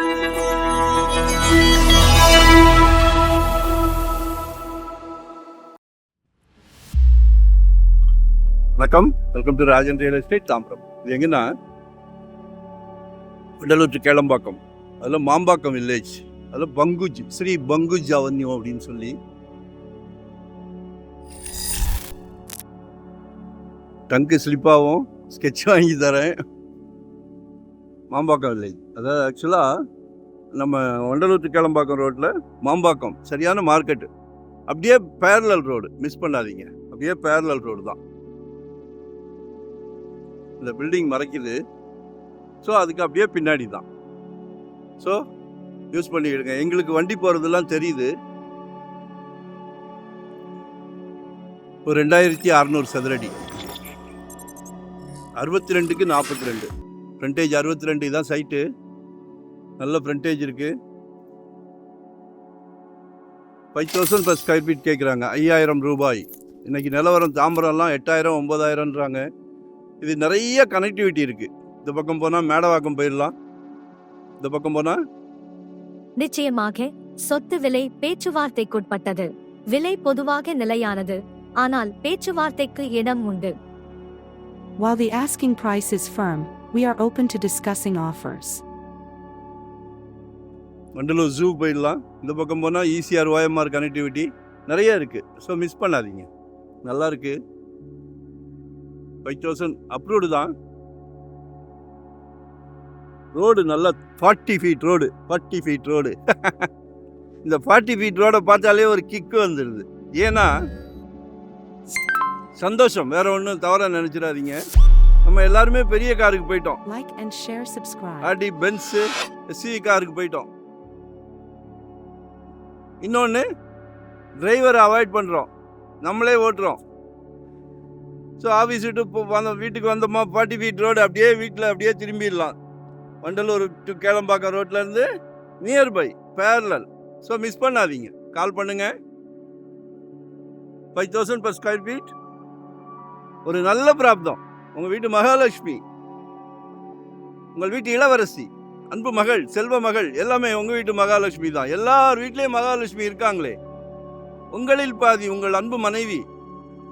வணக்கம், welcome to Rajan real estate Tambaram. இது எங்கன்னா வண்டலூர் டு கேளம்பாக்கம், அதில் மாம்பாக்கம் வில்லேஜ், அதில் பங்குஜ், ஸ்ரீ பங்குஜ் அவன்யூ அப்படின்னு சொல்லி டங்கு ஸ்லிப்பாகவும் ஸ்கெட்ச் வாங்கி தரேன். மாம்பாக்கம் வில்லேஜ், அதாவது ஆக்சுவலாக நம்ம வண்டலூர் டு கேளம்பாக்கம் ரோட்டில் மாம்பாக்கம் சரியான மார்க்கெட்டு, அப்படியே பேரலல் ரோடு, மிஸ் பண்ணாதீங்க. அப்படியே பேரலல் ரோடு தான். இந்த பில்டிங் மறைக்குது, ஸோ அதுக்கு அப்படியே பின்னாடி தான். ஸோ யூஸ் பண்ணிக்கிடுங்க. எங்களுக்கு வண்டி போகிறதுலாம் தெரியுது. ஒரு 2600 சதுரடி, 62க்கு 42, ஃப்ரண்டேஜ் 62 தான் சைட்டு. நல்ல ஃப்ரண்டேஜ் இருக்குது. 5000 per ஸ்கொயர் ஃபீட் கேட்குறாங்க, 5000 ரூபாய். இன்றைக்கி நிலவரம் தாம்பரம்லாம் 8000 9000ன்றாங்க. இது நிறைய கனெக்டிவிட்டி இருக்குது. இந்த பக்கம் போனால் மேடவாக்கம் போயிடலாம், இந்த பக்கம் போனால். நிச்சயமாக சொத்து விலை பேச்சுவார்த்தைக்குட்பட்டது. விலை பொதுவாக நிலையானது, ஆனால் பேச்சுவார்த்தைக்கு இடம் உண்டு. While the asking price is firm, we are open to discussing offers. Vandalur zoo போயிடலாம். இந்த பக்கம் போனால் ஈசிஆர் ஓஎம்ஆர் கனெக்டிவிட்டி நிறைய இருக்குது. ஸோ மிஸ் பண்ணாதீங்க, நல்லா இருக்குது. 5000 அப்ரூவ்டு தான். ரோடு நல்லா 40 ஃபீட் ரோடு, 40 ஃபீட் ரோடு. இந்த 40 ஃபீட் ரோடை பார்த்தாலே ஒரு கிக்கு வந்துடுது. ஏன்னா சந்தோஷம், வேற ஒன்றும் தவறாக நினச்சிடாதீங்க. நம்ம எல்லாருமே பெரிய காருக்கு போயிட்டோம். Like and share, subscribe. Aadi, Benz, SUV காருக்கு போயிட்டோம். இன்னொன்று, டிரைவரை அவாய்ட் பண்ணுறோம், நம்மளே ஓட்டுறோம். ஸோ ஆஃபீஸ் விட்டு வீட்டுக்கு வந்தோமா, 40 ஃபீட் ரோடு, அப்படியே வீட்டில் அப்படியே திரும்பிடலாம். வண்டலூர் டு கேளம்பாக்கம் ரோட்லேருந்து நியர்பை பேரலல். ஸோ மிஸ் பண்ணாதீங்க, கால் பண்ணுங்கள். 5000 per ஸ்கொயர் ஃபீட், ஒரு நல்ல பிராப்தம். உங்கள் வீட்டு மகாலட்சுமி, உங்கள் வீட்டு இளவரசி, அன்பு மகள், செல்வ மகள், எல்லாமே உங்கள் வீட்டு மகாலட்சுமி தான். எல்லார் வீட்லேயும் மகாலட்சுமி இருக்காங்களே. உங்களில் பாதி உங்கள் அன்பு மனைவி.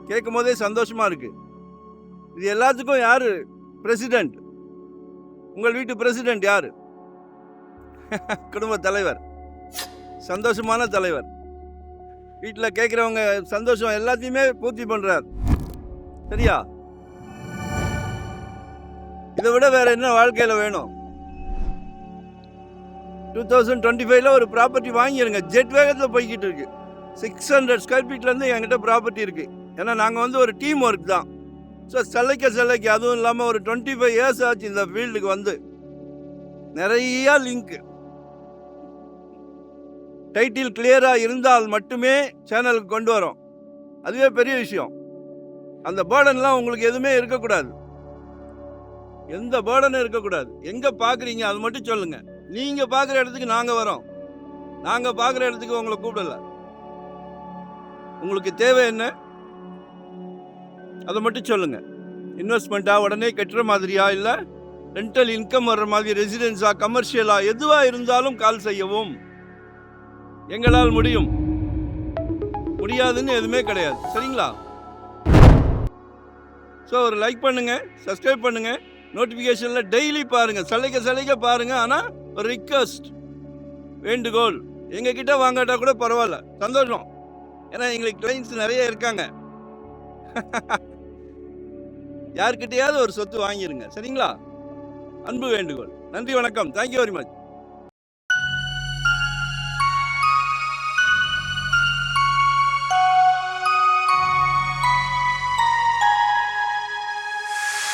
கேட்கும் போதே சந்தோஷமா இருக்கு. இது எல்லாத்துக்கும் யாரு பிரசிடென்ட்? உங்கள் வீட்டு பிரசிடென்ட் யாரு? குடும்ப தலைவர், சந்தோஷமான தலைவர். வீட்டில் கேட்குறவங்க சந்தோஷம் எல்லாத்தையுமே பூர்த்தி பண்றார். சரியா? இதை விட வேற என்ன வாழ்க்கையில் வேணும்? 2025 ஒரு ப்ராப்பர்ட்டி வாங்கிடுங்க. ஜெட் வேகத்தில் போய்கிட்டு இருக்கு. 600 ஸ்கொயர் ஃபீட்லேருந்து என்கிட்ட ப்ராப்பர்ட்டி இருக்குது. ஏன்னா நாங்கள் ஒரு டீம் ஒர்க் தான். ஸோ சிலைக்கு அதுவும் இல்லாமல் ஒரு 25 இயர்ஸ் ஆச்சு இந்த ஃபீல்டுக்கு வந்து. நிறையா லிங்க்கு, டைட்டில் கிளியராக இருந்தால் மட்டுமே சேனலுக்கு கொண்டு வரோம். அதுவே பெரிய விஷயம். அந்த பேர்டன்லாம் உங்களுக்கு எதுவுமே இருக்கக்கூடாது, எந்த பேர்டனும் இருக்கக்கூடாது. எங்கே பார்க்குறீங்க அது மட்டும் சொல்லுங்கள். நீங்கள் பார்க்குற இடத்துக்கு நாங்கள் வரோம், நாங்கள் பார்க்குற இடத்துக்கு உங்களை கூப்பிடல. உங்களுக்கு தேவை என்ன அதை மட்டும் சொல்லுங்க. இன்வெஸ்ட்மெண்ட்டா, உடனே கட்டுற மாதிரியா, இல்லை ரெண்டல் இன்கம் வர்ற மாதிரி, ரெசிடென்ஸா, கமர்ஷியலா, எதுவா இருந்தாலும் கால் செய்யவும். எங்களால் முடியும், முடியாதுன்னு எதுவுமே கிடையாது. சரிங்களா? ஸோ ஒரு லைக் பண்ணுங்க, சப்ஸ்கிரைப் பண்ணுங்க, நோட்டிஃபிகேஷனில் டெய்லி பாருங்க, சலைக்க பாருங்க. ஆனால் ஒரு ரிக்வெஸ்ட், வேண்டுகோள், எங்ககிட்ட வாங்காட்டா கூட பரவாயில்ல, சந்தோஷம். ஏன்னா எங்களுக்கு கிளைண்ட்ஸ் நிறைய இருக்காங்க. யார்கிட்டையாவது ஒரு சொத்து வாங்கிருங்க. சரிங்களா? அன்பு வேண்டுகோள். நன்றி, வணக்கம். Thank you very much.